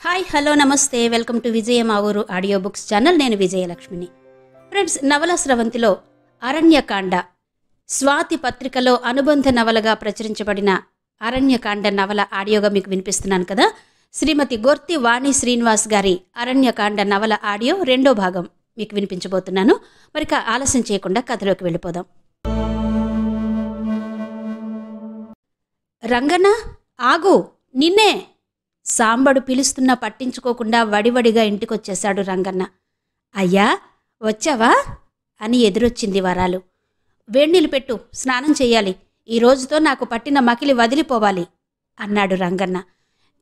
Hi hello నమస్తే welcome to విజయ మా ఊరు ఆడియో బుక్స్ ఛానల్. నేను విజయలక్ష్మిని. ఫ్రెండ్స్, నవల స్రవంతిలో అరణ్యకాండ స్వాతి పత్రికలో అనుబంధ నవలగా ప్రచురించబడిన అరణ్యకాండ నవల ఆడియోగా మీకు వినిపిస్తున్నాను కదా. శ్రీమతి గొర్తి వాణి శ్రీనివాస్ గారి అరణ్యకాండ నవల ఆడియో 2వ భాగం మీకు వినిపించబోతున్నాను. మరిక ఆలస్యం చేయకుండా కథలోకి వెళ్ళిపోదాం. రంగన్న, ఆగు, నిన్నే! సాంబడు పిలుస్తున్నా పట్టించుకోకుండా వడివడిగా ఇంటికొచ్చేశాడు రంగన్న. అయ్యా, వచ్చావా అని ఎదురొచ్చింది వరాలు. వేణీళ్ళు పెట్టు, స్నానం చెయ్యాలి. ఈ రోజుతో నాకు పట్టిన మకిలి వదిలిపోవాలి అన్నాడు రంగన్న.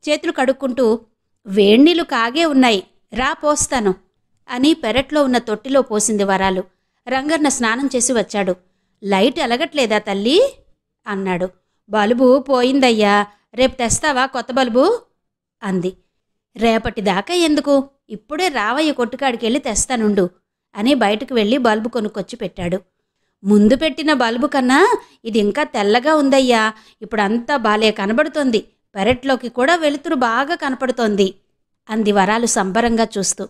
చేతులు కడుక్కుంటూ, వేణీళ్ళు కాగే ఉన్నాయి, రా పోస్తాను అని పెరట్లో ఉన్న తొట్టిలో పోసింది వరాలు. రంగన్న స్నానం చేసి వచ్చాడు. లైట్ ఎలగట్లేదా తల్లి అన్నాడు. బల్బు పోయిందయ్యా, రేపు తెస్తావా కొత్త బల్బు అంది. రేపటిదాకా ఎందుకు, ఇప్పుడే రావయ్య కొట్టుకాడికెళ్ళి తెస్తానుండు అని బయటకు వెళ్ళి బల్బు కొనుక్కొచ్చి పెట్టాడు. ముందు పెట్టిన బల్బు కన్నా ఇది ఇంకా తెల్లగా ఉందయ్యా, ఇప్పుడంతా బాలే కనబడుతోంది, పెరట్లోకి కూడా వెలుతురు బాగా కనపడుతోంది అంది వరాలు సంబరంగా చూస్తూ.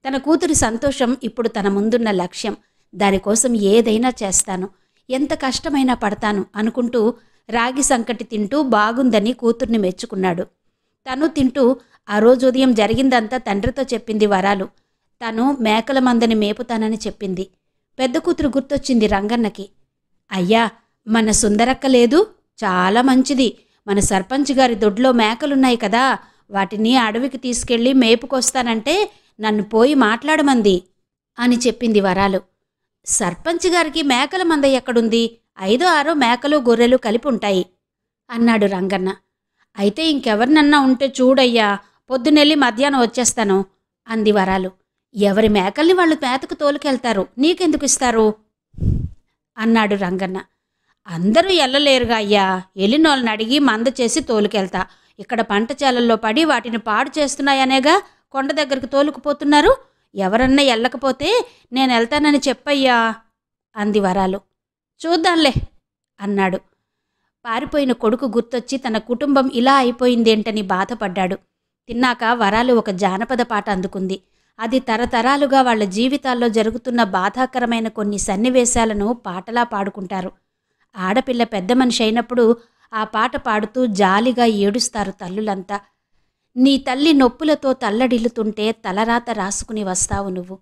తన కూతురి సంతోషం ఇప్పుడు తన ముందున్న లక్ష్యం. దానికోసం ఏదైనా చేస్తాను, ఎంత కష్టమైనా పడతాను అనుకుంటూ రాగి సంకటి తింటూ బాగుందని కూతుర్ని మెచ్చుకున్నాడు. తను తింటూ ఆ రోజు ఉదయం జరిగిందంతా తండ్రితో చెప్పింది వరాలు. తను మేకల మందని మేపుతానని చెప్పింది. పెద్ద కూతురు గుర్తొచ్చింది రంగన్నకి. అయ్యా, మన సుందరక్క లేదు, చాలా మంచిది. మన సర్పంచ్ గారి దొడ్లో మేకలున్నాయి కదా, వాటిని అడవికి తీసుకెళ్ళి మేపుకొస్తానంటే నన్ను పోయి మాట్లాడమంది అని చెప్పింది వరాలు. సర్పంచ్ గారికి మేకల మంద ఎక్కడుంది? 5-6 మేకలు గొర్రెలు కలిపి ఉంటాయి అన్నాడు రంగన్న. అయితే ఇంకెవరినన్నా ఉంటే చూడయ్యా, పొద్దునెళ్ళి మధ్యాహ్నం వచ్చేస్తాను అంది వరాలు. ఎవరి మేకల్ని వాళ్ళు మేతకు తోలుకెళ్తారు, నీకెందుకు ఇస్తారు అన్నాడు రంగన్న. అందరూ ఎల్లలేరుగా అయ్యా, ఎల్లినోళ్ళని అడిగి మంద చేసి తోలుకెళ్తా. ఇక్కడ పంట చేలల్లో పడి వాటిని పాడు చేస్తున్నాయనేగా కొండ దగ్గరికి తోలుకుపోతున్నారు. ఎవరన్నా ఎల్లకపోతే నేను వెళ్తానని చెప్పయ్యా అంది వరాలు. చూద్దాంలే అన్నాడు. పారిపోయిన కొడుకు గుర్తొచ్చి తన కుటుంబం ఇలా అయిపోయిందేంటని బాధపడ్డాడు. తిన్నాక వరాలు ఒక జానపద పాట అందుకుంది. అది తరతరాలుగా వాళ్ల జీవితాల్లో జరుగుతున్న బాధాకరమైన కొన్ని సన్నివేశాలను పాటలా పాడుకుంటారు. ఆడపిల్ల పెద్ద మనిషి అయినప్పుడు ఆ పాట పాడుతూ జాలిగా ఏడుస్తారు తల్లులంతా. నీ తల్లి నొప్పులతో తల్లడిల్లుతుంటే తలరాత రాసుకుని వస్తావు నువ్వు.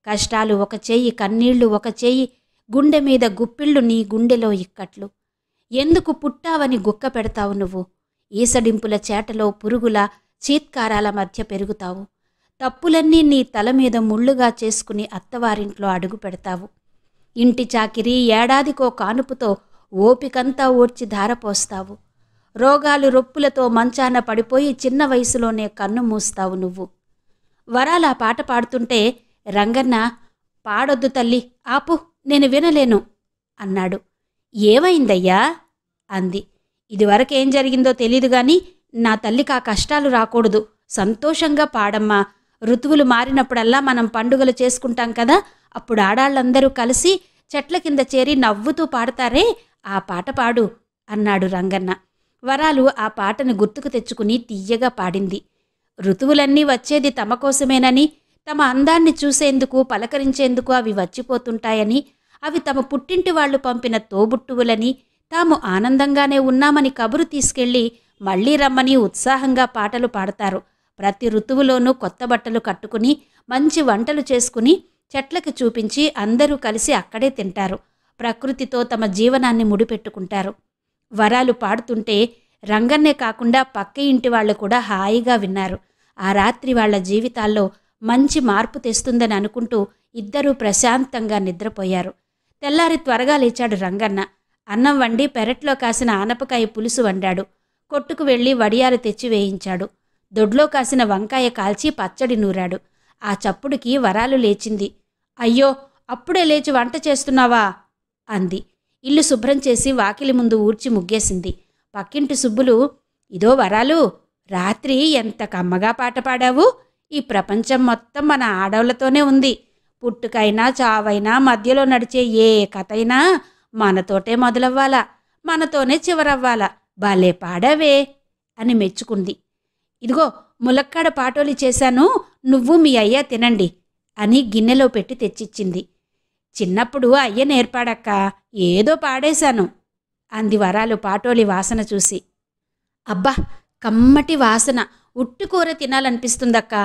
కష్టాలు ఒక చెయ్యి, కన్నీళ్లు ఒక చెయ్యి, గుండె మీద గుప్పిళ్ళు నీ గుండెలో ఇక్కట్లు. ఎందుకు పుట్టావని గుక్క పెడతావు నువ్వు. ఈసడింపుల చేటలో పురుగుల చీత్కారాల మధ్య పెరుగుతావు. తప్పులన్నీ నీ తల మీద ముళ్ళుగా చేసుకుని అత్తవారింట్లో అడుగు పెడతావు. ఇంటి చాకిరి ఏడాదికో కానుపుతో ఓపికంతా ఓడ్చి ధారపోస్తావు. రోగాలు రొప్పులతో మంచాన పడిపోయి చిన్న వయసులోనే కన్ను మూస్తావు నువ్వు. వరాల పాట పాడుతుంటే రంగన్న, పాడొద్దు తల్లి, ఆపు, నేను వినలేను అన్నాడు. ఏమైందయ్యా అంది. ఇదివరకేం జరిగిందో తెలీదు గాని నా తల్లికి ఆ కష్టాలు రాకూడదు, సంతోషంగా పాడమ్మా. ఋతువులు మారినప్పుడల్లా మనం పండుగలు చేసుకుంటాం కదా, అప్పుడు ఆడాళ్ళందరూ కలిసి చెట్ల కింద చేరి నవ్వుతూ పాడతారే, ఆ పాట పాడు అన్నాడు రంగన్న. వరాలు ఆ పాటను గుర్తుకు తెచ్చుకుని తీయగా పాడింది. ఋతువులన్నీ వచ్చేది తమ కోసమేనని, తమ అందాన్ని చూసేందుకు పలకరించేందుకు అవి వచ్చిపోతుంటాయని, అవి తమ పుట్టింటి వాళ్లు పంపిన తోబుట్టువులని, తాము ఆనందంగానే ఉన్నామని కబురు తీసుకెళ్లి మళ్లీ రమ్మని ఉత్సాహంగా పాటలు పాడతారు. ప్రతి ఋతువులోనూ కొత్త బట్టలు కట్టుకుని మంచి వంటలు చేసుకుని చెట్లకి చూపించి అందరూ కలిసి అక్కడే తింటారు. ప్రకృతితో తమ జీవనాన్ని ముడిపెట్టుకుంటారు. వరాలు పాడుతుంటే రంగన్నే కాకుండా పక్క ఇంటి వాళ్ళు కూడా హాయిగా విన్నారు. ఆ రాత్రి వాళ్ల జీవితాల్లో మంచి మార్పు తెస్తుందని అనుకుంటూ ఇద్దరూ ప్రశాంతంగా నిద్రపోయారు. తెల్లారి త్వరగా లేచాడు రంగన్న. అన్నం వండి పెరట్లో కాసిన ఆనపకాయ పులుసు వండాడు. కొట్టుకు వెళ్ళి వడియాలు తెచ్చి వేయించాడు. దొడ్లో కాసిన వంకాయ కాల్చి పచ్చడి నూరాడు. ఆ చప్పుడుకి వరాలు లేచింది. అయ్యో, అప్పుడే లేచి వంట చేస్తున్నావా అంది. ఇల్లు శుభ్రం చేసి వాకిలి ముందు ఊడ్చి ముగ్గేసింది. పక్కింటి సుబ్బులు, ఇదో వరాలు, రాత్రి ఎంత కమ్మగా పాట పాడావు. ఈ ప్రపంచం మొత్తం మన ఆడవులతోనే ఉంది. పుట్టుకైనా చావైనా మధ్యలో నడిచే ఏ కథైనా మనతోటే మొదలవ్వాలా, మనతోనే చివరవ్వాలా. భలే పాడావే అని మెచ్చుకుంది. ఇదిగో ములక్కాడ పాటోలి చేశాను, నువ్వు మీ అయ్య తినండి అని గిన్నెలో పెట్టి తెచ్చిచ్చింది. చిన్నప్పుడు అయ్య నేర్పాడక్క, ఏదో పాడేశాను అంది వరాలు పాటోలి వాసన చూసి. అబ్బా, కమ్మటి వాసన, ఉట్టి కూర తినాలనిపిస్తుందక్కా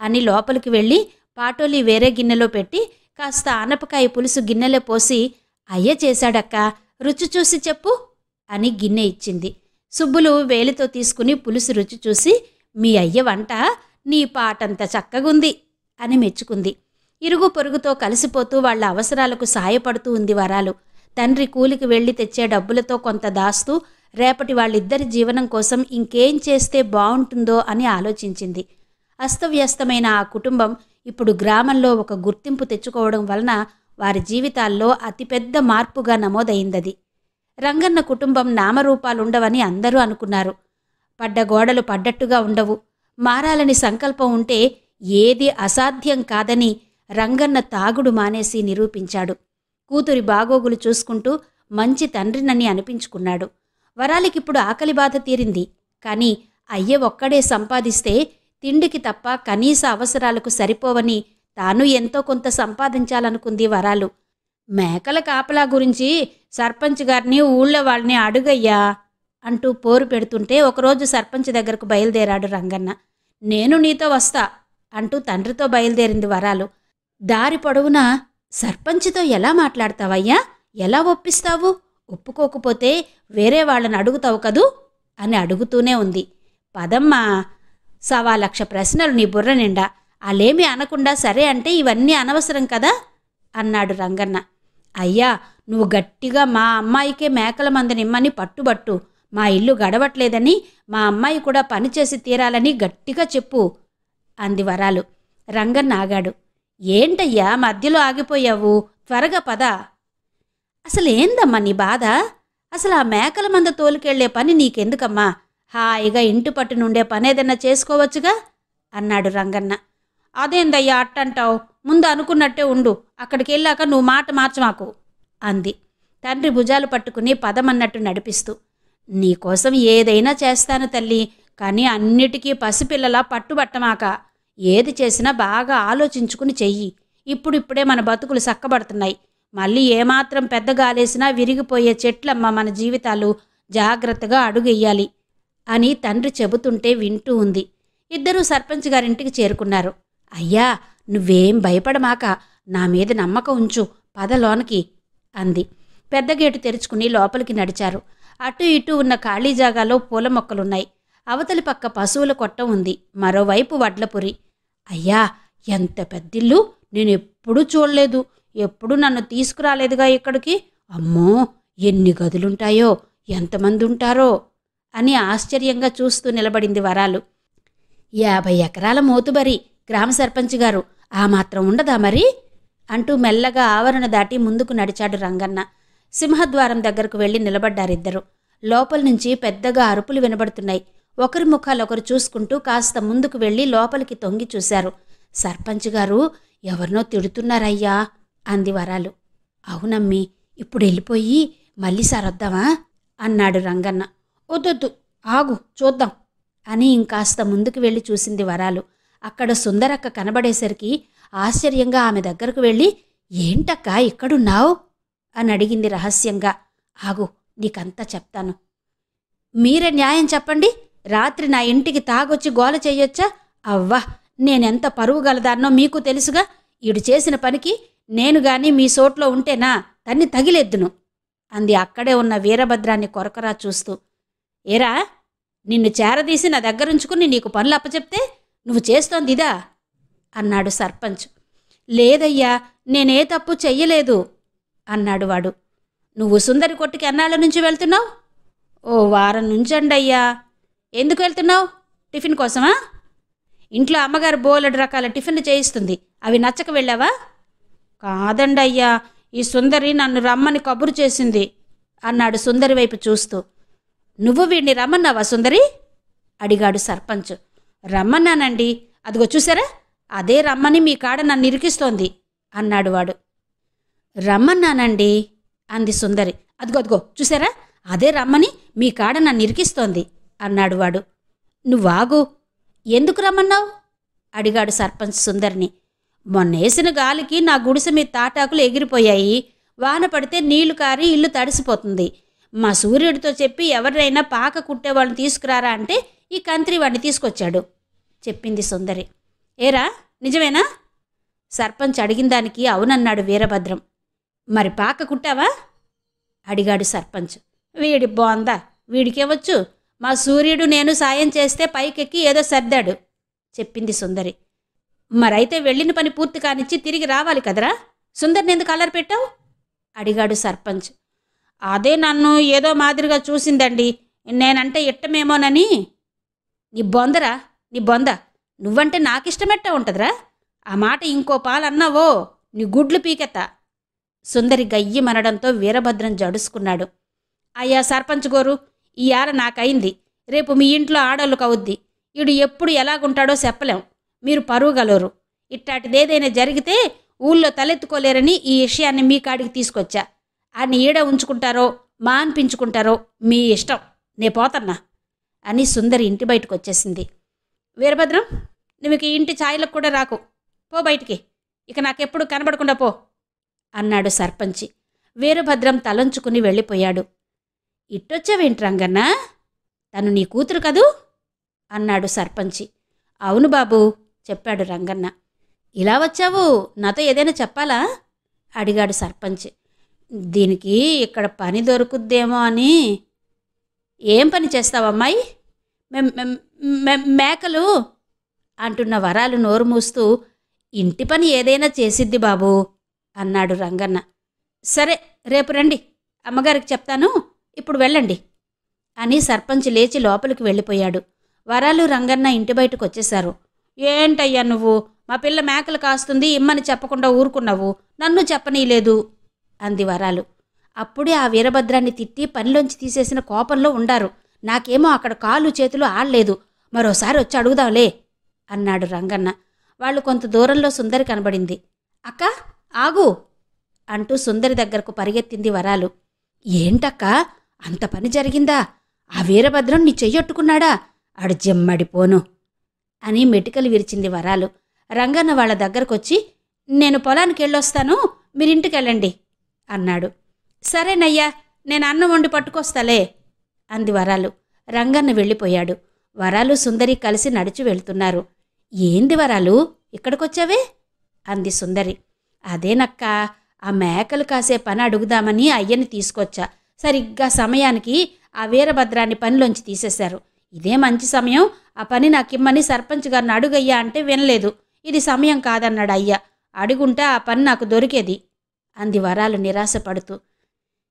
అని లోపలికి వెళ్ళి పాటోలి వేరే గిన్నెలో పెట్టి కాస్త ఆనపకాయ పులుసు గిన్నెలో పోసి, అయ్య చేశాడక్కా, రుచి చూసి చెప్పు అని గిన్నె ఇచ్చింది. సుబ్బులు వేలితో తీసుకుని పులుసు రుచి చూసి, మీ అయ్య వంట నీ పాటంత చక్కగుంది అని మెచ్చుకుంది. ఇరుగు పొరుగుతో కలిసిపోతూ వాళ్ల అవసరాలకు సాయపడుతూ ఉంది వరాలు. తండ్రి కూలికి వెళ్లి తెచ్చే డబ్బులతో కొంత దాస్తూ రేపటి వాళ్ళిద్దరి జీవనం కోసం ఇంకేం చేస్తే బావుంటుందో అని ఆలోచించింది. అస్తవ్యస్తమైన ఆ కుటుంబం ఇప్పుడు గ్రామంలో ఒక గుర్తింపు తెచ్చుకోవడం వలన వారి జీవితాల్లో అతిపెద్ద మార్పుగా నమోదైందది. రంగన్న కుటుంబం నామరూపాలుండవని అందరూ అనుకున్నారు. పడ్డ గోడలు పడ్డట్టుగా ఉండవు. మారాలని సంకల్పం ఉంటే ఏది అసాధ్యం కాదని రంగన్న తాగుడు మానేసి నిరూపించాడు. కూతురి బాగోగులు చూసుకుంటూ మంచి తండ్రినని అనిపించుకున్నాడు. వరాలికిప్పుడు ఆకలి బాధ తీరింది. కాని అయ్య ఒక్కడే సంపాదిస్తే తిండికి తప్ప కనీస అవసరాలకు సరిపోవని తాను ఎంతో కొంత సంపాదించాలనుకుంది వరాలు. మేకల కాపలా గురించి సర్పంచ్ గారిని ఊళ్ళో వాళ్ళని అడుగయ్యా అంటూ పోరు పెడుతుంటే ఒకరోజు సర్పంచ్ దగ్గరకు బయలుదేరాడు రంగన్న. నేను నీతో వస్తా అంటూ తండ్రితో బయలుదేరింది వరాలు. దారి పొడవునా సర్పంచ్తో ఎలా మాట్లాడతావయ్యా, ఎలా ఒప్పిస్తావు, ఒప్పుకోకపోతే వేరే వాళ్ళని అడుగుతావు కదూ అని అడుగుతూనే ఉంది. పదమ్మా, 1,00,000 ప్రశ్నలు నీ బుర్ర నిండా, అలేమీ అనకుండా సరే అంటే ఇవన్నీ అనవసరం కదా అన్నాడు రంగన్న. అయ్యా, నువ్వు గట్టిగా మా అమ్మాయికే మేకల మందనిమ్మని పట్టుబట్టు, మా ఇల్లు గడవట్లేదని, మా అమ్మాయి కూడా పనిచేసి తీరాలని గట్టిగా చెప్పు అంది వరాలు. రంగన్న ఆగాడు. ఏంటయ్యా మధ్యలో ఆగిపోయావు, త్వరగా పద. అసలేందమ్మా నీ బాధ, అసలు ఆ మేకల మంద తోలుకెళ్లే పని నీకెందుకమ్మా, హాయిగా ఇంటి పట్టు నుండే పనేదన్నా చేసుకోవచ్చుగా అన్నాడు రంగన్న. అదేందయ్యా అట్టంటావు, ముందు అనుకున్నట్టే ఉండు, అక్కడికి వెళ్ళాక నువ్వు మాట మార్చమాకు అంది తండ్రి భుజాలు పట్టుకుని పదమన్నట్టు నడిపిస్తూ. నీకోసం ఏదైనా చేస్తాను తల్లి, కానీ అన్నిటికీ పసిపిల్లలా పట్టుబట్టమాక. ఏది చేసినా బాగా ఆలోచించుకుని చెయ్యి. ఇప్పుడిప్పుడే మన బతుకులు సక్కబడుతున్నాయి. మళ్ళీ ఏమాత్రం పెద్దగా ఆలేసినా విరిగిపోయే చెట్లమ్మ మన జీవితాలు, జాగ్రత్తగా అడుగెయ్యాలి అని తండ్రి చెబుతుంటే వింటూ ఉంది. ఇద్దరూ సర్పంచ్ గారింటికి చేరుకున్నారు. అయ్యా, నువ్వేం భయపడమాక, నా మీద నమ్మకం ఉంచు, పద లోనకి అంది. పెద్ద గేటు తెరుచుకుని లోపలికి నడిచారు. అటు ఇటు ఉన్న ఖాళీ జాగాలో పూల మొక్కలున్నాయి. అవతలి పక్క పశువుల కొట్టం ఉంది, మరోవైపు వడ్లపురి. అయ్యా, ఎంత పెద్దిల్లు, నేనెప్పుడూ చూడలేదు, ఎప్పుడూ నన్ను తీసుకురాలేదుగా ఇక్కడికి. అమ్మో, ఎన్ని గదులుంటాయో, ఎంతమంది ఉంటారో అని ఆశ్చర్యంగా చూస్తూ నిలబడింది వరాలు. 50 ఎకరాల మోతుబరి గ్రామ సర్పంచ్ గారు, ఆ మాత్రం ఉండదా మరి అంటూ మెల్లగా ఆవరణ దాటి ముందుకు నడిచాడు రంగన్న. సింహద్వారం దగ్గరకు వెళ్లి నిలబడ్డారిద్దరు. లోపల నుంచి పెద్దగా అరుపులు వినబడుతున్నాయి. ఒకరి ముఖాలొకరు చూసుకుంటూ కాస్త ముందుకు వెళ్లి లోపలికి తొంగి చూశారు. సర్పంచ్ గారు ఎవరినో తిడుతున్నారయ్యా అంది వరాలు. అవునమ్మి, ఇప్పుడు వెళ్ళిపోయి మళ్ళీ సారొద్దామా అన్నాడు రంగన్న. వద్దొద్దు, ఆగు చూద్దాం అని ఇంకాస్త ముందుకు వెళ్ళి చూసింది వరాలు. అక్కడ సుందరక్క కనబడేసరికి ఆశ్చర్యంగా ఆమె దగ్గరకు వెళ్ళి, ఏంటక్క ఇక్కడున్నావు అని అడిగింది రహస్యంగా. ఆగు, నీకంతా చెప్తాను. మీరే న్యాయం చెప్పండి, రాత్రి నా ఇంటికి తాగొచ్చి గోల చెయ్యొచ్చా? అవ్వా, నేనెంత పరువు గలదాన్నో మీకు తెలుసుగా. ఈడు చేసిన పనికి నేను గాని మీ సోట్లో ఉంటేనా తన్ని తగిలెద్దును అంది అక్కడే ఉన్న వీరభద్రాన్ని కొరకరా చూస్తూ. ఏరా, నిన్ను చేరదీసి నా దగ్గరుంచుకుని నీకు పనులు అప్పచెప్తే నువ్వు చేస్తోందిదా అన్నాడు సర్పంచ్. లేదయ్యా, నేనే తప్పు చెయ్యలేదు అన్నాడు వాడు. నువ్వు సుందరి కొట్టుకి ఎన్నాళ్ళ నుంచి వెళ్తున్నావు? ఓ వారం నుంచండయ్యా. ఎందుకు వెళ్తున్నావు? టిఫిన్ కోసమా? ఇంట్లో అమ్మగారు బోలెడు రకాల టిఫిన్లు చేయిస్తుంది, అవి నచ్చక వెళ్ళావా? కాదండయ్యా, ఈ సుందరి నన్ను రమ్మని కబురు చేసింది అన్నాడు సుందరి వైపు చూస్తూ. నువ్వు వీడిని రమ్మన్నావా సుందరి అడిగాడు సర్పంచ్. రమ్మన్నానండి, అదిగో చూసారా, అదే రమ్మని మీ కాడ నన్ను ఇరికిస్తోంది అన్నాడు వాడు. రమ్మన్నానండి అంది సుందరి. అదిగో చూసారా, అదే రమ్మని మీ కాడ నన్ను ఇరికిస్తోంది అన్నాడు వాడు. నువ్వాగు, ఎందుకు రమ్మన్నావు అడిగాడు సర్పంచ్ సుందరిని. మొన్నేసిన గాలికి నా గుడిసె మీద తాటాకులు ఎగిరిపోయాయి. వాన పడితే నీళ్లు కారి ఇల్లు తడిసిపోతుంది. మా సూర్యుడితో చెప్పి ఎవరైనా పాక కుట్టేవాళ్ళని తీసుకురారా అంటే ఈ కంత్రి వాడిని తీసుకొచ్చాడు చెప్పింది సుందరి. ఏరా నిజమేనా సర్పంచ్ అడిగిన దానికి అవునన్నాడు వీరభద్రం. మరి పాక కుట్టావా అడిగాడు సర్పంచ్. వీడి బోందా, వీడికేవచ్చు. మా సూర్యుడు నేను సాయం చేస్తే పైకెక్కి ఏదో సర్దాడు చెప్పింది సుందరి. మరైతే వెళ్ళిన పని పూర్తి కానిచ్చి తిరిగి రావాలి కదరా, సుందరిని ఎందుకు అల్లరి పెట్టావు అడిగాడు సర్పంచ్. అదే నన్ను ఏదో మాదిరిగా చూసిందండి, నేనంటే ఇట్టమేమోనని. నీ బొందరా, నీ బొంద, నువ్వంటే నాకిష్టమెట్టా ఉంటుందిరా. ఆ మాట ఇంకో పాలన్నావో నీ గుడ్లు పీకెత్తా. సుందరి గయ్యమనడంతో వీరభద్రం జడుసుకున్నాడు. అయ్యా సర్పంచ్ గోరు, ఈ ఆర నాకయింది, రేపు మీ ఇంట్లో ఆడోళ్ళు కవుద్ది. ఈడు ఎప్పుడు ఎలాగుంటాడో చెప్పలేం. మీరు పరువుగలరు. ఇట్టాటిదేదైనా జరిగితే ఊళ్ళో తలెత్తుకోలేరని ఈ విషయాన్ని మీ కాడికి తీసుకొచ్చా. ఆడిని ఈడ ఉంచుకుంటారో మా అనిపించుకుంటారో మీ ఇష్టం, నే పోతన్నా అని సుందరి ఇంటి బయటకు వచ్చేసింది. వీరభద్రం, నువ్వు ఈ ఇంటి ఛాయలకు కూడా రాకు, పో బయటికి, ఇక నాకెప్పుడు కనబడకుండా పో అన్నాడు సర్పంచి. వీరభద్రం తలంచుకుని వెళ్ళిపోయాడు. ఇట్టొచ్చావేంటి రంగన్న, తను నీ కూతురు కదూ అన్నాడు సర్పంచి. అవును బాబూ చెప్పాడు రంగన్న. ఇలా వచ్చావు, నాతో ఏదైనా చెప్పాలా అడిగాడు సర్పంచ్. దీనికి ఇక్కడ పని దొరుకుద్దేమో అని. ఏం పని చేస్తావమ్మాయి? మేకలు అంటున్న వరాలు నోరు మూస్తూ ఇంటి పని ఏదైనా చేసిద్ది బాబూ అన్నాడు రంగన్న. సరే రేపు రండి, అమ్మగారికి చెప్తాను, ఇప్పుడు వెళ్ళండి అని సర్పంచ్ లేచి లోపలికి వెళ్ళిపోయాడు. వరాలు రంగన్న ఇంటి బయటకు వచ్చేశారు. ఏంటయ్యా నువ్వు, మా పిల్ల మేకలు కాస్తుంది ఇమ్మని చెప్పకుండా ఊరుకున్నావు, నన్ను చెప్పనీలేదు అంది వరాలు. అప్పుడే ఆ వీరభద్రాన్ని తిట్టి పనిలోంచి తీసేసిన కోపంలో ఉండారు. నాకేమో అక్కడ కాళ్ళు చేతులు ఆడలేదు, మరోసారి వచ్చి అడుగుదాంలే అన్నాడు రంగన్న. వాళ్ళు కొంత దూరంలో సుందరి కనబడింది. అక్క ఆగు అంటూ సుందరి దగ్గరకు పరిగెత్తింది వరాలు. ఏంటక్కా, అంత పని జరిగిందా? ఆ వీరభద్రం నీ చెయ్యొట్టుకున్నాడా? ఆడు జమ్మడిపోను అని మెటికలు విరిచింది వరాలు. రంగన్న వాళ్ళ దగ్గరకొచ్చి, నేను పొలానికి వెళ్ళొస్తాను, మీరింటికెళ్ళండి అన్నాడు. సరేనయ్యా, నేను అన్నం వండి పట్టుకొస్తాలే అంది వరాలు. రంగన్న వెళ్ళిపోయాడు. వరాలు సుందరి కలిసి నడిచి వెళ్తున్నారు. ఏంది వరాలు, ఇక్కడికొచ్చావే అంది సుందరి. అదేనక్క, ఆ మేకలు కాసే పని అడుగుదామని అయ్యని తీసుకొచ్చా. సరిగ్గా సమయానికి ఆ వీరభద్రాన్ని పనిలోంచి తీసేశారు. ఇదే మంచి సమయం, ఆ పని నాకిమ్మని సర్పంచ్ గారిని అడుగయ్యా అంటే వినలేదు. ఇది సమయం కాదన్నాడు అయ్య. అడుగుంటే ఆ పని నాకు దొరికేది అంది వరాలు నిరాశపడుతూ.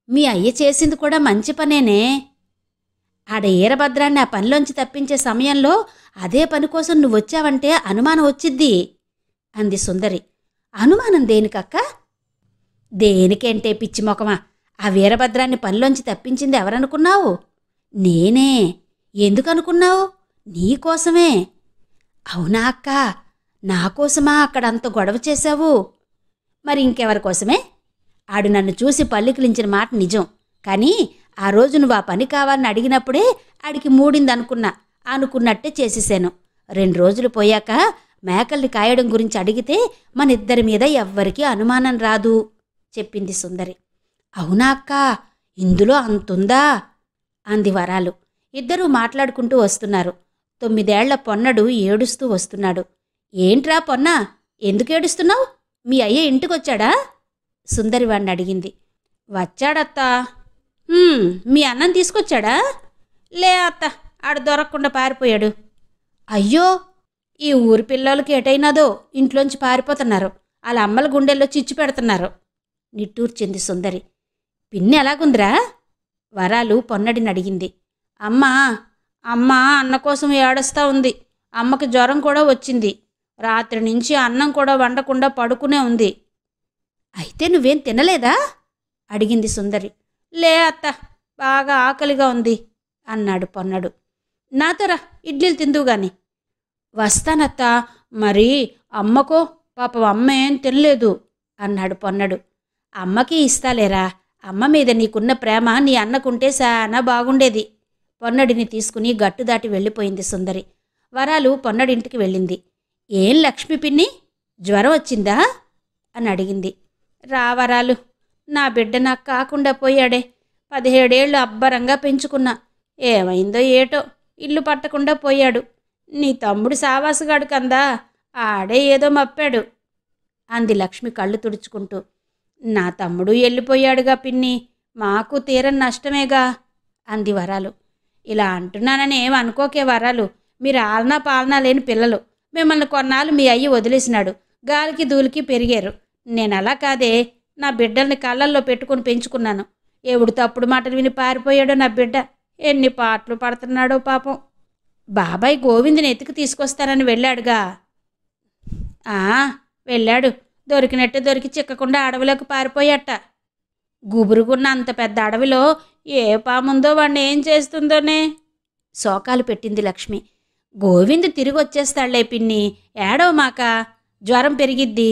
మీ అయ్య చేసింది కూడా మంచి పనేనే. ఆడ వీరభద్రాన్ని ఆ పనిలోంచి తప్పించే సమయంలో అదే పని కోసం నువ్వొచ్చావంటే అనుమానం వచ్చిద్ది అంది సుందరి. అనుమానం దేనికక్క? దేనికంటే పిచ్చి మొకమా, ఆ వీరభద్రాన్ని పనిలోంచి తప్పించింది ఎవరనుకున్నావు? నేనే. ఎందుకనుకున్నావు? నీకోసమే. అవునా అక్క, నాకోసమా అక్కడ అంత గొడవ చేశావు? మరి ఇంకెవరి కోసమే? ఆడు నన్ను చూసి పల్లికిలించిన మాట నిజం, కానీ ఆ రోజు నువ్వు ఆ పని కావాలని అడిగినప్పుడే ఆడికి మూడిందనుకున్నా. అనుకున్నట్టే చేసేసాను. 2 రోజులు పోయాక మేకల్ని కాయడం గురించి అడిగితే మన ఇద్దరి మీద ఎవ్వరికీ అనుమానం రాదు చెప్పింది సుందరి. అవునా అక్క, ఇందులో అంతుందా అంది వరాలు. ఇద్దరూ మాట్లాడుకుంటూ వస్తున్నారు. 9 ఏళ్ల పొన్నడు ఏడుస్తూ వస్తున్నాడు. ఏంట్రా పొన్నా, ఎందుకు ఏడుస్తున్నావు? మీ అయ్య ఇంటికొచ్చాడా సుందరి వాణ్ణి అడిగింది. వచ్చాడత్తా. మీ అన్నం తీసుకొచ్చాడా? లే అత్త, ఆడు దొరకకుండా పారిపోయాడు. అయ్యో, ఈ ఊరి పిల్లలకి ఎటైనాదో ఇంట్లోంచి పారిపోతున్నారు. వాళ్ళ అమ్మల గుండెల్లో చిచ్చు పెడుతున్నారు నిట్టూర్చింది సుందరి. పిన్ని ఎలాగుందిరా వరాలు పొన్నడిని అడిగింది. అమ్మా అన్న కోసం ఏడుస్తూ ఉంది. అమ్మకి జ్వరం కూడా వచ్చింది. రాత్రి నుంచి అన్నం కూడా వండకుండా పడుకునే ఉంది. అయితే నువ్వేం తినలేదా అడిగింది సుందరి. లే అత్త, బాగా ఆకలిగా ఉంది అన్నాడు పొన్నడు. నాతోరా, ఇడ్లీలు తిందువుగాని. వస్తానత్తా, మరి అమ్మకో, పాపం అమ్మ ఏం తినలేదు అన్నాడు పొన్నడు. అమ్మకి ఇస్తాలేరా, అమ్మ మీద నీకున్న ప్రేమ నీ అన్నకుంటే చాలా బాగుండేది. పొన్నడిని తీసుకుని గట్టు దాటి వెళ్ళిపోయింది సుందరి. వరాలు పొన్నడింటికి వెళ్ళింది. ఏం లక్ష్మి పిన్ని, జ్వరం వచ్చిందా అని అడిగింది. రావరాలు, నా బిడ్డ నాకు కాకుండా పోయాడే. 17 ఏళ్ళు అబ్బరంగా పెంచుకున్నా. ఏమైందో ఏటో, ఇల్లు పట్టకుండా పోయాడు. నీ తమ్ముడు సావాసుగాడు కందా, ఆడే ఏదో మప్పాడు అంది లక్ష్మి కళ్ళు తుడుచుకుంటూ. నా తమ్ముడు వెళ్ళిపోయాడుగా పిన్ని, మాకు తీరని నష్టమేగా అంది వరాలు. ఇలా అంటున్నానని ఏమనుకోకే వరాలు, మీరు ఆలనా పాలనా లేని పిల్లలు. మిమ్మల్ని కొన్నాళ్ళు మీ అయ్యి వదిలేసినాడు, గాలికి దూలికి పెరిగారు. నేను అలా కాదే, నా బిడ్డల్ని కళ్ళల్లో పెట్టుకుని పెంచుకున్నాను. ఎవడు తప్పుడు మాటలు విని పారిపోయాడో నా బిడ్డ, ఎన్ని పాటలు పడుతున్నాడో పాపం. బాబాయ్ గోవిందుని ఎత్తుకు తీసుకొస్తానని వెళ్ళాడుగా. వెళ్ళాడు, దొరికినట్టే దొరికి చిక్కకుండా అడవిలోకి పారిపోయాట. గుబురుగున్న అంత పెద్ద అడవిలో ఏ పాముందో వాడిని ఏం చేస్తుందోనే శోకాలు పెట్టింది లక్ష్మి. గోవిందు తిరిగి వచ్చేస్తాళ్లే పిన్ని, ఏడవ మాక, జ్వరం పెరిగిద్ది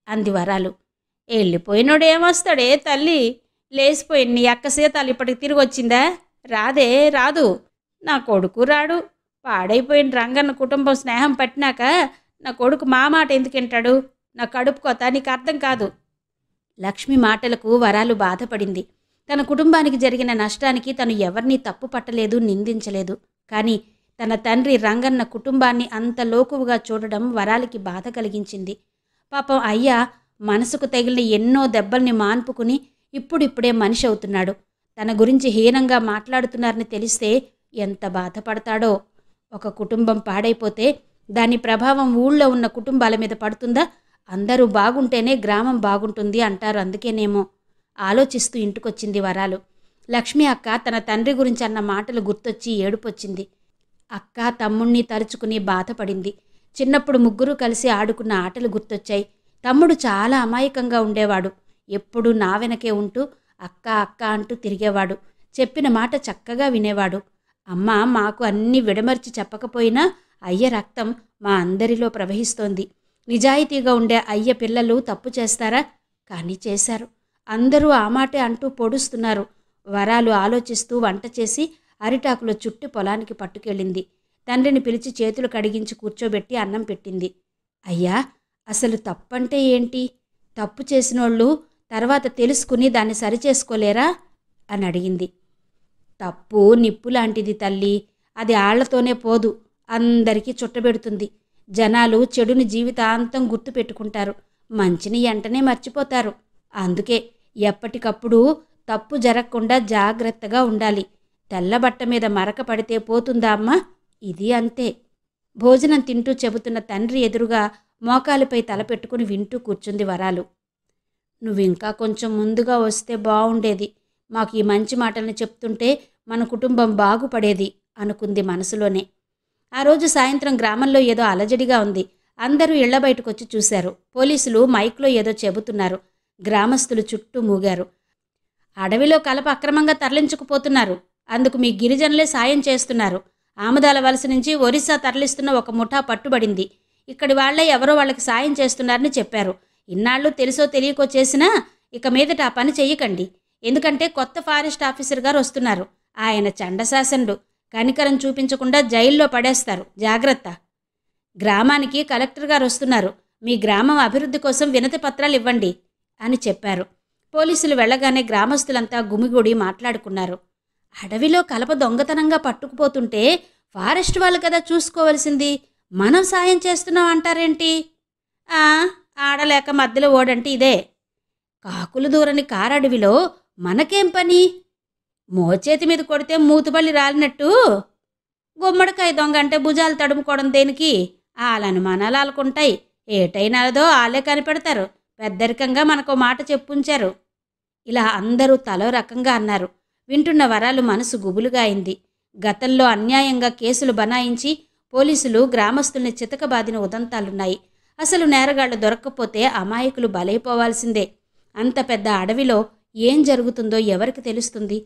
అంది వరాలు. వెళ్ళిపోయినోడు ఏమొస్తాడే తల్లి, లేచిపోయింది నీ అక్క సీతాలు ఇప్పటికి తిరిగి వచ్చిందా? రాదే, రాదు. నా కొడుకు రాడు. పాడైపోయిన రంగన్న కుటుంబం స్నేహం పట్టినాక నా కొడుకు మా మాట ఎందుకు వింటాడు? నా కడుపు కొత నీకు అర్థం కాదు. లక్ష్మి మాటలకు వరాలు బాధపడింది. తన కుటుంబానికి జరిగిన నష్టానికి తను ఎవరినీ తప్పు పట్టలేదు, నిందించలేదు. కానీ తన తండ్రి రంగన్న కుటుంబాన్ని అంత లోకువుగా చూడడం వరాలికి బాధ కలిగించింది. పాపం అయ్య మనసుకు తగిలిన ఎన్నో దెబ్బల్ని మాన్పుకుని ఇప్పుడిప్పుడే మనిషి అవుతున్నాడు. తన గురించి హీనంగా మాట్లాడుతున్నారని తెలిస్తే ఎంత బాధపడతాడో. ఒక కుటుంబం పాడైపోతే దాని ప్రభావం ఊళ్ళో ఉన్న కుటుంబాల మీద పడుతుందా? అందరూ బాగుంటేనే గ్రామం బాగుంటుంది అంటారు. అందుకేనేమో ఆలోచిస్తూ ఇంటికొచ్చింది వరాలు. లక్ష్మి అక్క తన తండ్రి గురించి అన్న మాటలు గుర్తొచ్చి ఏడుపొచ్చింది. అక్క తమ్ముణ్ణి తలుచుకుని బాధపడింది. చిన్నప్పుడు ముగ్గురు కలిసి ఆడుకున్న ఆటలు గుర్తొచ్చాయి. తమ్ముడు చాలా అమాయకంగా ఉండేవాడు. ఎప్పుడూ నా వెనకే ఉంటూ అక్క అక్క అంటూ తిరిగేవాడు. చెప్పిన మాట చక్కగా వినేవాడు. అమ్మ మాకు అన్నీ విడమర్చి చెప్పకపోయినా అయ్య రక్తం మా అందరిలో ప్రవహిస్తోంది. నిజాయితీగా ఉండే అయ్య పిల్లలు తప్పు చేస్తారా? కానీ చేశారు. అందరూ ఆ మాటే అంటూ పొడుస్తున్నారు. వరాలు ఆలోచిస్తూ వంట చేసి అరిటాకులో చుట్టి పొలానికి పట్టుకెళ్ళింది. తండ్రిని పిలిచి చేతులు కడిగించి కూర్చోబెట్టి అన్నం పెట్టింది. అయ్యా, అసలు తప్పంటే ఏంటి? తప్పు చేసినోళ్ళు తర్వాత తెలుసుకుని దాన్ని సరిచేసుకోలేరా అని అడిగింది. తప్పు నిప్పు లాంటిది తల్లి, అది ఆళ్లతోనే పోదు, అందరికీ చుట్టబెడుతుంది. జనాలు చెడుని జీవితాంతం గుర్తు పెట్టుకుంటారు, మంచిని వెంటనే మర్చిపోతారు. అందుకే ఎప్పటికప్పుడు తప్పు జరగకుండా జాగ్రత్తగా ఉండాలి. తెల్లబట్ట మీద మరక పడితే పోతుందా అమ్మా? ఇది అంతే. భోజనం తింటూ చెబుతున్న తండ్రి ఎదురుగా మోకాలిపై తలపెట్టుకుని వింటూ కూర్చుంది వరాలు. నువ్వింకా కొంచెం ముందుగా వస్తే బావుండేది. మాకు ఈ మంచి మాటల్ని చెప్తుంటే మన కుటుంబం బాగుపడేది అనుకుంది మనసులోనే. ఆ రోజు సాయంత్రం గ్రామంలో ఏదో అలజడిగా ఉంది. అందరూ ఇళ్ల బయటకొచ్చి చూశారు. పోలీసులు మైక్లో ఏదో చెబుతున్నారు. గ్రామస్తులు చుట్టూ మూగారు. అడవిలో కలప అక్రమంగా తరలించుకుపోతున్నారు. అందుకు మీ గిరిజనులే సాయం చేస్తున్నారు. ఆముదాల వలస నుంచి ఒరిస్సా తరలిస్తున్న ఒక ముఠా పట్టుబడింది. ఇక్కడి వాళ్లే ఎవరో వాళ్ళకి సాయం చేస్తున్నారని చెప్పారు. ఇన్నాళ్ళు తెలుసో తెలియకో చేసినా ఇక మీదట ఆ పని చెయ్యకండి. ఎందుకంటే కొత్త ఫారెస్ట్ ఆఫీసర్ గారు వస్తున్నారు. ఆయన చండశాసనుడు. కనికరం చూపించకుండా జైల్లో పడేస్తారు, జాగ్రత్త. గ్రామానికి కలెక్టర్ గారు వస్తున్నారు. మీ గ్రామం అభివృద్ధి కోసం వినతి పత్రాలు ఇవ్వండి అని చెప్పారు. పోలీసులు వెళ్ళగానే గ్రామస్తులంతా గుమిగూడి మాట్లాడుకున్నారు. అడవిలో కలప దొంగతనంగా పట్టుకుపోతుంటే ఫారెస్ట్ వాళ్ళు కదా చూసుకోవలసింది, మనం సాయం చేస్తున్నాం అంటారేంటి? ఆడలేక మధ్యలో ఓడంటే ఇదే. కాకులు దూరని కారడవిలో మనకేం పని? మోచేతి మీద కొడితే మూతుబల్లి రాలినట్టు గుమ్మడికాయ దొంగ అంటే భుజాలు తడుముకోవడం దేనికి? వాళ్ళ అనుమానాలు ఆలుకుంటాయి. ఏటైనాదో ఆలే కనిపెడతారు. పెద్దరికంగా మనకో మాట చెప్పుంచారు. ఇలా అందరూ తలో రకంగా అన్నారు. వింటున్న వరాలు మనసు గుబులుగా అయింది. గతంలో అన్యాయంగా కేసులు బనాయించి పోలీసులు గ్రామస్తుల్ని చితకబాదిన ఉదంతాలున్నాయి. అసలు నేరగాళ్లు దొరక్కపోతే అమాయకులు బలైపోవాల్సిందే. అంత పెద్ద అడవిలో ఏం జరుగుతుందో ఎవరికి తెలుస్తుంది?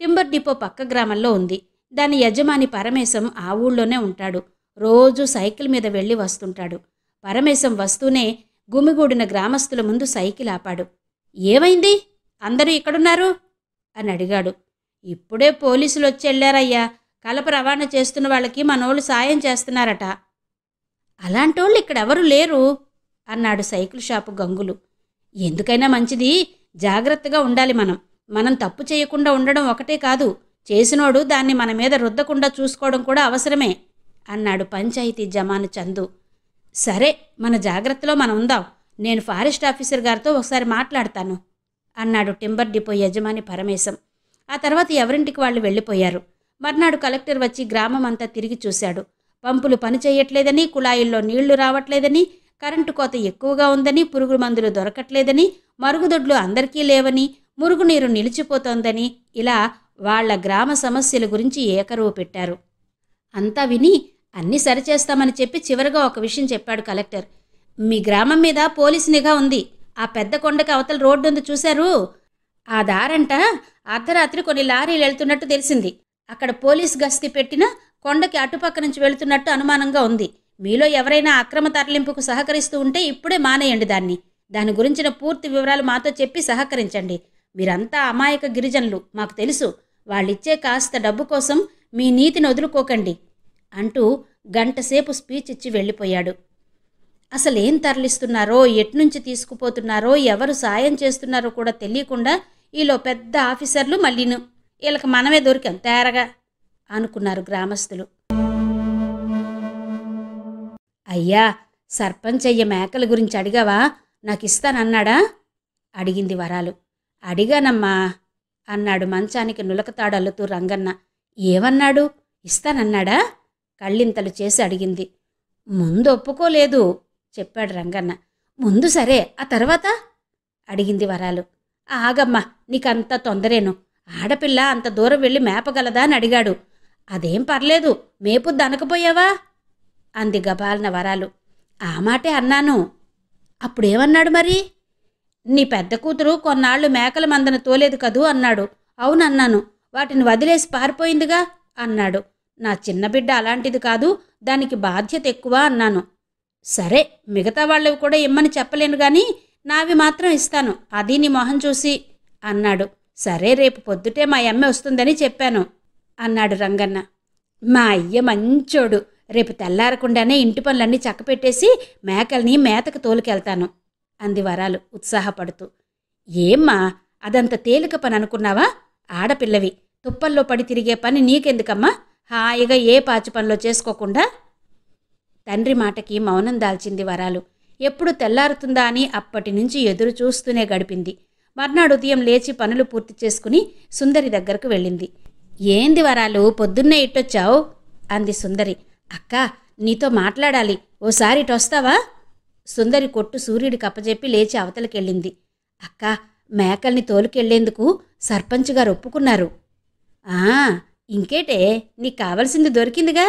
టింబర్ డిపో పక్క గ్రామంలో ఉంది. దాని యజమాని పరమేశం ఆ ఊళ్ళోనే ఉంటాడు. రోజూ సైకిల్ మీద వెళ్ళి వస్తుంటాడు. పరమేశం వస్తూనే గుమిగూడిన గ్రామస్తుల ముందు సైకిల్ ఆపాడు. ఏమైంది? అందరూ ఇక్కడున్నారు అని అడిగాడు. ఇప్పుడే పోలీసులు వచ్చి వెళ్ళారయ్యా. కలప రవాణా చేస్తున్న వాళ్ళకి మనోళ్ళు సాయం చేస్తున్నారట. అలాంటోళ్ళు ఇక్కడెవరూ లేరు అన్నాడు సైకిల్ షాపు గంగులు. ఎందుకైనా మంచిది, జాగ్రత్తగా ఉండాలి. మనం తప్పు చేయకుండా ఉండడం ఒకటే కాదు, చేసినోడు దాన్ని మన మీద రుద్దకుండా చూసుకోవడం కూడా అవసరమే అన్నాడు పంచాయతీ జమాను చందు. సరే, మన జాగ్రత్తలో మనం ఉందాం. నేను ఫారెస్ట్ ఆఫీసర్ గారితో ఒకసారి మాట్లాడతాను అన్నాడు టింబర్ డిపో యజమాని పరమేశం. ఆ తర్వాత ఎవరింటికి వాళ్ళు వెళ్ళిపోయారు. మర్నాడు కలెక్టర్ వచ్చి గ్రామం అంతా తిరిగి చూశాడు. పంపులు పనిచేయట్లేదని, కుళాయిల్లో నీళ్లు రావట్లేదని, కరెంటు కోత ఎక్కువగా ఉందని, పురుగు మందులు దొరకట్లేదని, మరుగుదొడ్లు అందరికీ లేవని, మురుగునీరు నిలిచిపోతోందని, ఇలా వాళ్ల గ్రామ సమస్యల గురించి ఏకరువు పెట్టారు. అంతా విని అన్నీ సరిచేస్తామని చెప్పి చివరగా ఒక విషయం చెప్పాడు కలెక్టర్. మీ గ్రామం మీద పోలీసు నిఘా ఉంది. ఆ పెద్ద కొండకి అవతల రోడ్డు ఉంది చూశారు? ఆ దారంట అర్ధరాత్రి కొన్ని లారీలు వెళ్తున్నట్టు తెలిసింది. అక్కడ పోలీస్ గస్తీ పెట్టినా కొండకి అటుపక్క నుంచి వెళుతున్నట్టు అనుమానంగా ఉంది. మీలో ఎవరైనా అక్రమ తరలింపుకు సహకరిస్తూ ఉంటే ఇప్పుడే మానేయండి దాని గురించిన పూర్తి వివరాలు మాతో చెప్పి సహకరించండి. మీరంతా అమాయక గిరిజనులు, మాకు తెలుసు. వాళ్ళిచ్చే కాస్త డబ్బు కోసం మీ నీతిని వదులుకోకండి అంటూ గంటసేపు స్పీచ్ ఇచ్చి వెళ్ళిపోయాడు. అసలేం తరలిస్తున్నారో, ఎట్నుంచి తీసుకుపోతున్నారో, ఎవరు సాయం చేస్తున్నారో కూడా తెలియకుండా ఈలో పెద్ద ఆఫీసర్లు మళ్ళీను వీళ్ళకి మనమే దొరికాం తేరగా అనుకున్నారు గ్రామస్తులు. అయ్యా, సర్పంచ్ అయ్యే మేకల గురించి అడిగావా? నాకు ఇస్తానన్నాడా అడిగింది వరాలు. అడిగానమ్మా అన్నాడు మంచానికి నులకతాడల్లుతూ రంగన్న. ఏమన్నాడు? ఇస్తానన్నాడా? కళ్ళింతలు చేసి అడిగింది. ముందు ఒప్పుకోలేదు చెప్పాడు రంగన్న. ముందు సరే, ఆ తర్వాత అడిగింది వరాలు. ఆగమ్మా, నీకంత తొందరేను. ఆడపిల్ల అంత దూరం వెళ్ళి మేపగలదా అని అడిగాడు. అదేం పర్లేదు, మేపుద్దు అనకపోయావా అంది గబాలన వరాలు. ఆ మాటే అన్నాను. అప్పుడేమన్నాడు మరి? నీ పెద్ద కూతురు కొన్నాళ్లు మేకల మందన తోలేదు కదూ అన్నాడు. అవునన్నాను. వాటిని వదిలేసి పారిపోయిందిగా అన్నాడు. నా చిన్న బిడ్డ అలాంటిది కాదు, దానికి బాధ్యత ఎక్కువ అన్నాను. సరే, మిగతా వాళ్ళవి కూడా ఇమ్మని చెప్పలేను గాని నావి మాత్రం ఇస్తాను, అది నీ మొహం చూసి అన్నాడు. సరే, రేపు పొద్దుటే మా అమ్మ వస్తుందని చెప్పాను అన్నాడు రంగన్న. మా అయ్య మంచోడు, రేపు తెల్లారకుండానే ఇంటి పనులన్నీ చక్కపెట్టేసి మేకల్ని మేతకు తోలుకెళ్తాను అంది వరాలు ఉత్సాహపడుతూ. ఏమ్మా, అదంత తేలిక పని అనుకున్నావా? ఆడపిల్లవి, తుప్పల్లో పడి తిరిగే పని నీకెందుకమ్మా? హాయిగా ఏ పాచి పనిలో చేసుకోకుండా. తండ్రి మాటకి మౌనం దాల్చింది వరాలు. ఎప్పుడు తెల్లారుతుందా అని అప్పటి నుంచి ఎదురు చూస్తూనే గడిపింది. మర్నాడు ఉదయం లేచి పనులు పూర్తి చేసుకుని సుందరి దగ్గరకు వెళ్ళింది. ఏంది వరాలు, పొద్దున్నే ఇట్టొచ్చావు అంది సుందరి. అక్కా, నీతో మాట్లాడాలి, ఓసారి ఇటొస్తావా? సుందరి కొట్టు సూర్యుడికి అప్పజెప్పి లేచి అవతలకెళ్ళింది. అక్కా, మేకల్ని తోలుకెళ్లేందుకు సర్పంచ్ గారు ఒప్పుకున్నారు. ఇంకేటే, నీకు కావలసింది దొరికిందిగా,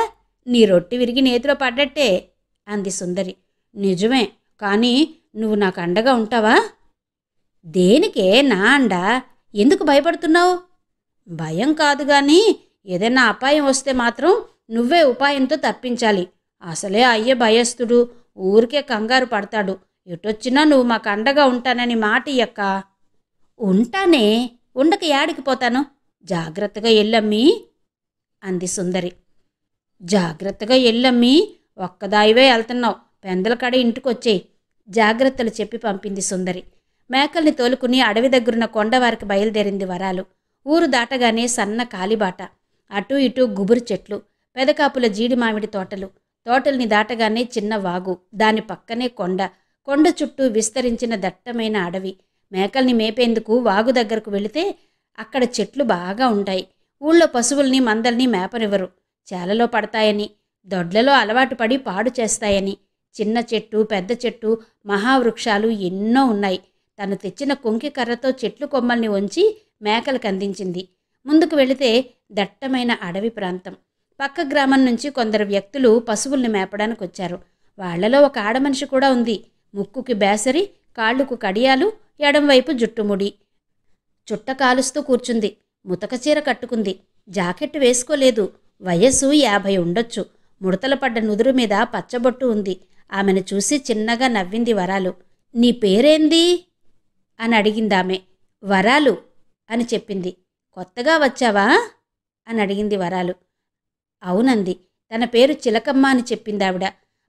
నీ రొట్టి విరిగి నేతిలో పడ్డట్టే అంది సుందరి. నిజమే, కానీ నువ్వు నాకు అండగా ఉంటావా? దేనికే నా అండ? ఎందుకు భయపడుతున్నావు? భయం కాదు గాని ఏదైనా అపాయం వస్తే మాత్రం నువ్వే ఉపాయంతో తప్పించాలి. అసలే అయ్య భయస్థుడు, ఊరికే కంగారు పడతాడు. ఎటొచ్చినా నువ్వు మాకు అండగా ఉంటానని మాట ఇయ్యక్క. ఉంటానే, ఉండక యాడికి పోతాను? జాగ్రత్తగా ఎల్లమ్మీ అంది సుందరి. జాగ్రత్తగా ఎల్లమ్మీ, ఒక్కదాయివే వెళ్తున్నావు, పెందల కడ ఇంటికొచ్చేయి జాగ్రత్తలు చెప్పి పంపింది సుందరి. మేకల్ని తోలుకుని అడవి దగ్గరున్న కొండవారికి బయలుదేరింది వరాలు. ఊరు దాటగానే సన్న కాలిబాట, అటూ ఇటూ గుబురు చెట్లు, పెదకాపుల జీడి మామిడి తోటలు. తోటల్ని దాటగానే చిన్న వాగు, దాని పక్కనే కొండ చుట్టూ విస్తరించిన దట్టమైన అడవి. మేకల్ని మేపేందుకు వాగు దగ్గరకు వెళితే అక్కడ చెట్లు బాగా ఉంటాయి. ఊళ్ళో పశువుల్ని మందల్ని మేపనివ్వరు, చేలలో పడతాయని, దొడ్లలో అలవాటు పడి పాడు చేస్తాయని. చిన్న చెట్టు, పెద్ద చెట్టు, మహావృక్షాలు ఎన్నో ఉన్నాయి. తను తెచ్చిన కొంకి కర్రతో చెట్లు కొమ్మల్ని వంచి మేకలకు అందించింది. ముందుకు వెళితే దట్టమైన అడవి ప్రాంతం. పక్క గ్రామం నుంచి కొందరు వ్యక్తులు పశువుల్ని మేపడానికి వచ్చారు. వాళ్లలో ఒక ఆడమనిషి కూడా ఉంది. ముక్కుకి బేసరి, కాళ్లకు కడియాలు, ఎడంవైపు జుట్టుముడి, చుట్ట కాలుస్తూ కూర్చుంది. ముతక చీర కట్టుకుంది, జాకెట్ వేసుకోలేదు. వయస్సు 50 ఉండొచ్చు. ముడతల పడ్డ నుదురు మీద పచ్చబొట్టు ఉంది. ఆమెను చూసి చిన్నగా నవ్వింది వరాలు. నీ పేరేంది అని అడిగిందామె. వరాలు అని చెప్పింది. కొత్తగా వచ్చావా అని అడిగింది వరాలు. అవునంది. తన పేరు చిలకమ్మ అని చెప్పిందావిడ.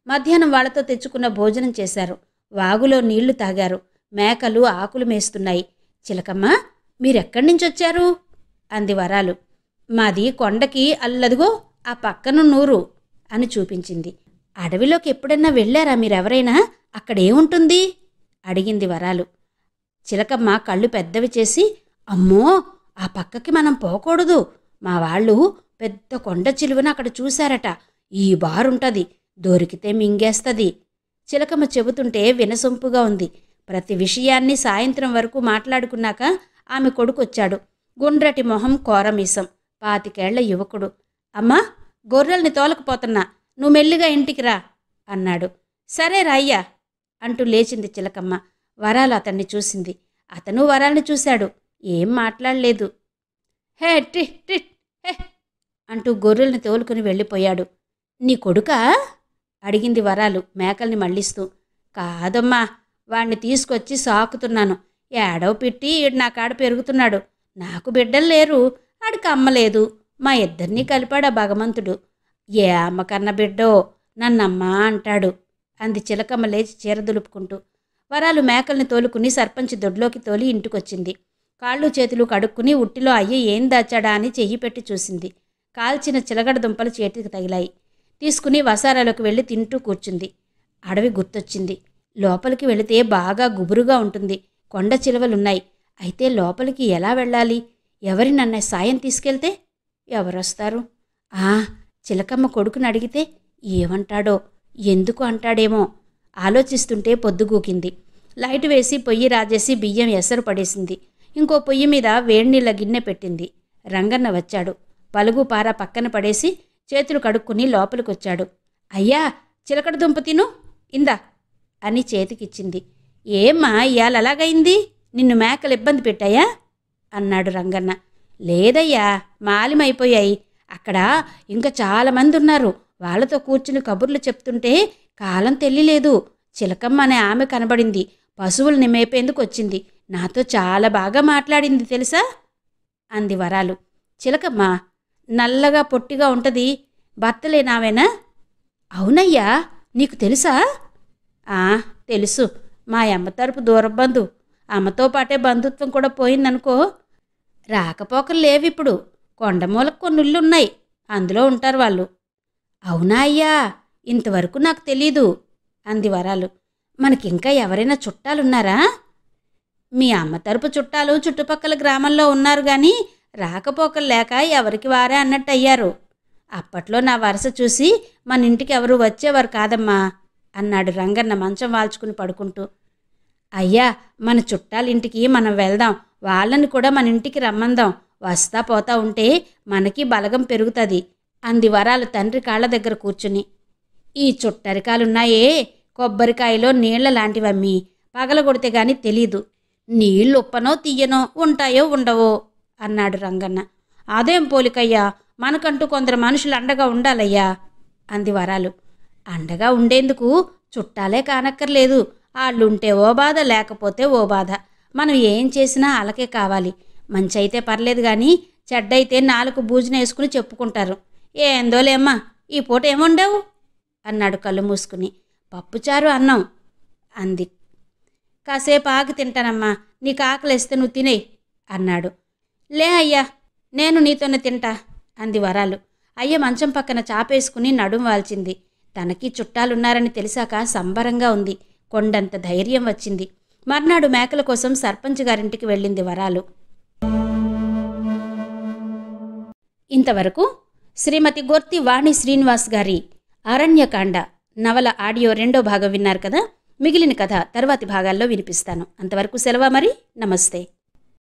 మధ్యాహ్నం వాళ్లతో తెచ్చుకున్న భోజనం చేశారు. వాగులో నీళ్లు తాగారు. మేకలు ఆకులు మేస్తున్నాయి. చిలకమ్మ, మీరెక్కడి నుంచొచ్చారు అంది వరాలు. మాది కొండకి అల్లదిగో ఆ పక్కనున్నూరు అని చూపించింది. అడవిలోకి ఎప్పుడన్నా వెళ్ళారా మీరెవరైనా? అక్కడేముంటుంది అడిగింది వరాలు. చిలకమ్మ కళ్ళు పెద్దవి చేసి, అమ్మో, ఆ పక్కకి మనం పోకూడదు. మా వాళ్ళు పెద్ద కొండ చిలువను అక్కడ చూశారట. ఈ బారుంటది, దొరికితే మింగేస్తది. చిలకమ్మ చెబుతుంటే వినసొంపుగా ఉంది. ప్రతి విషయాన్ని సాయంత్రం వరకు మాట్లాడుకున్నాక ఆమె కొడుకొచ్చాడు. గుండ్రటి మొహం, కోరమీసం, 25 యువకుడు. అమ్మా, గొర్రెల్ని తోలకపోతున్నా, నువ్వు మెల్లిగా ఇంటికి రా అన్నాడు. సరే రాయ్యా అంటూ లేచింది చిలకమ్మ. వరాలు అతన్ని చూసింది. అతను వరాల్ని చూశాడు. ఏం మాట్లాడలేదు. హే టి టి హే అంటూ గొర్రెల్ని తోలుకుని వెళ్ళిపోయాడు. నీ కొడుకా అడిగింది వరాలు మేకల్ని మళ్ళిస్తూ. కాదమ్మా, వాణ్ణి తీసుకొచ్చి సాకుతున్నాను. ఏడవ పెట్టి ఈడు నా కాడ పెరుగుతున్నాడు. నాకు బిడ్డలు లేరు, ఆడికి అమ్మలేదు. మా ఇద్దరినీ కలిపాడా భగవంతుడు. ఏ అమ్మకన్న బిడ్డో, నన్నమ్మా అంటాడు అంది చిలకమ్మ లేచి చీర దులుపుకుంటూ. వరాలు మేకల్ని తోలుకుని సర్పంచ్ దొడ్లోకి తోలి ఇంటికొచ్చింది. కాళ్ళు చేతులు కడుక్కుని ఉట్టిలో అయ్య ఏం దాచాడా అని చెయ్యి పెట్టి చూసింది. కాల్చిన చిలగడ దుంపలు చేతికి తగిలాయి. తీసుకుని వసారాలోకి వెళ్ళి తింటూ కూర్చుంది. అడవి గుర్తొచ్చింది. లోపలికి వెళితే బాగా గుబురుగా ఉంటుంది. కొండ చిలువలున్నాయి. అయితే లోపలికి ఎలా వెళ్ళాలి? ఎవరినన్నా సాయం తీసుకెళ్తే ఎవరొస్తారు? చిలకమ్మ కొడుకుని అడిగితే ఏమంటాడో, ఎందుకు అంటాడేమో ఆలోచిస్తుంటే పొద్దుగూకింది. లైట్ వేసి పొయ్యి రాజేసి బియ్యం ఎసరు పడేసింది. ఇంకో పొయ్యి మీద వేడినీళ్ళ గిన్నె పెట్టింది. రంగన్న వచ్చాడు. పలుగు పార పక్కన పడేసి చేతులు కడుక్కుని లోపలికొచ్చాడు. అయ్యా, చిలకడ దుంప తిను, ఇందా అని చేతికిచ్చింది. ఏమ్మా, ఇయాల అలాగైంది? నిన్ను మేకలు ఇబ్బంది పెట్టాయా అన్నాడు రంగన్న. లేదయ్యా, మాలిమైపోయాయి. అక్కడ ఇంకా చాలామంది ఉన్నారు. వాళ్లతో కూర్చుని కబుర్లు చెప్తుంటే కాలం తెలియలేదు. చిలకమ్మ అనే ఆమె కనబడింది. పశువుల్ని మేపేందుకు వచ్చింది. నాతో చాలా బాగా మాట్లాడింది తెలుసా అంది వరాలు. చిలకమ్మ నల్లగా పొట్టిగా ఉంటది, భర్తలేనావేనా? అవునయ్యా, నీకు తెలుసా? తెలుసు. మా అమ్మ తరపు దూరబంధు. అమ్మతో పాటే బంధుత్వం కూడా పోయిందనుకో. రాకపోకలు లేవిప్పుడు. కొండమూలకు కొన్ని ఇళ్ళున్నాయి, అందులో ఉంటారు వాళ్ళు. అవునా అయ్యా, ఇంతవరకు నాకు తెలీదు అంది వరాలు. మనకింకా ఎవరైనా చుట్టాలున్నారా? మీ అమ్మ తరపు చుట్టాలు చుట్టుపక్కల గ్రామంలో ఉన్నారు గాని రాకపోకలు లేక ఎవరికి వారే అన్నట్టయ్యారు. అప్పట్లో నా వరస చూసి మన ఇంటికి ఎవరు వచ్చేవారు కాదమ్మా అన్నాడు రంగన్న మంచం వాల్చుకుని పడుకుంటూ. అయ్యా, మన చుట్టాలింటికి మనం వెళ్దాం. వాళ్ళని కూడా మన ఇంటికి రమ్మందాం. వస్తా పోతా ఉంటే మనకి బలగం పెరుగుతుంది అంది వరాలు తండ్రి కాళ్ళ దగ్గర కూర్చుని. ఈ చుట్టరికాలున్నాయే, కొబ్బరికాయలో నీళ్ల లాంటివమ్మీ. పగలగొడితే గాని తెలీదు. నీళ్ళు ఉప్పనో తీయనో, ఉంటాయో ఉండవో అన్నాడు రంగన్న. అదేం పోలికయ్యా, మనకంటూ కొందరు మనుషులు అండగా ఉండాలయ్యా అంది వరాలు. అండగా ఉండేందుకు చుట్టాలే కానక్కర్లేదు. వాళ్ళుంటే ఓ బాధ, లేకపోతే ఓ బాధ. మనం ఏం చేసినా అలకే కావాలి. మంచి అయితే పర్లేదు కానీ చెడ్డైతే 4 బూజున వేసుకుని చెప్పుకుంటారు. ఏందోలేమ్మా, ఈ పూట ఏముండవు అన్నాడు కళ్ళు మూసుకుని. పప్పుచారు అన్నం అంది. కాసేపు ఆగి తింటానమ్మా, నీకు ఆకలిస్తే నువ్వు తినేయి అన్నాడు. లే అయ్యా, నేను నీతోనే తింటా అంది వరాలు. అయ్య మంచం పక్కన చాపేసుకుని నడుం వాల్చింది. తనకి చుట్టాలున్నారని తెలిసాక సంబరంగా ఉంది. కొండంత ధైర్యం వచ్చింది. మర్నాడు మేకల కోసం సర్పంచ్ గారింటికి వెళ్ళింది వరాలు. ఇంతవరకు శ్రీమతి గొర్తి వాణి శ్రీనివాస్ గారి అరణ్యకాండ నవల ఆడియో 2వ భాగం విన్నారు కదా. మిగిలిన కథ తర్వాతి భాగాల్లో వినిపిస్తాను. అంతవరకు సెలవు మరి. నమస్తే.